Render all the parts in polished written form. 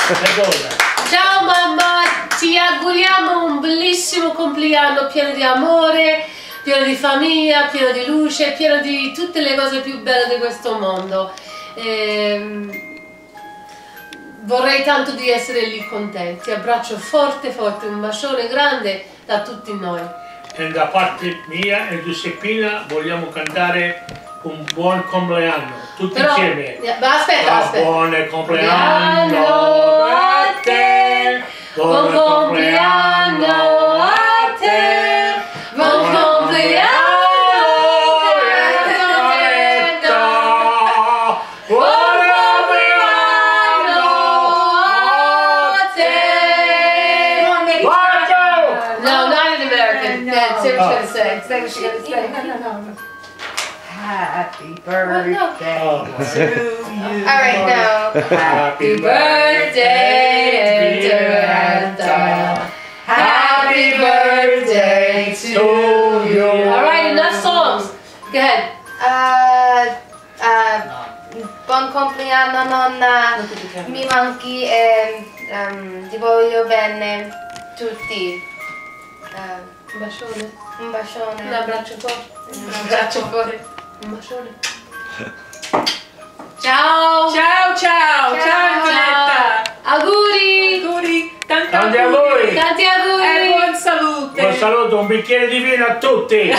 Ciao mamma, ti auguriamo un bellissimo compleanno pieno di amore, pieno di famiglia, pieno di luce, pieno di tutte le cose più belle di questo mondo. Vorrei tanto di essere lì con te. Ti abbraccio forte forte, un bacione grande da tutti noi. E da parte mia e Giuseppina vogliamo cantare un buon compleanno, tutti insieme. Aspetta. Buon compleanno a te, buon compleanno a te, buon compleanno Benedetta, buon compleanno a te. No, not in American. That's what she's gonna say. Say what she's gonna say. Happy birthday to you. All right, now. Happy birthday, dear Anta. Happy birthday to you. All right, enough songs. Go ahead. Buon compleanno nonna, mi manchi e ti voglio bene tutti. Un bacione. Un bacione. Un abbraccio forte. Un abbraccio forte. Un bacione. Ciao. Ciao Angeletta. Auguri. Tanti auguri. Tanti auguri. E buon salute. Buon saluto, un bicchiere di vino a tutti.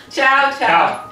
Ciao. Ciao.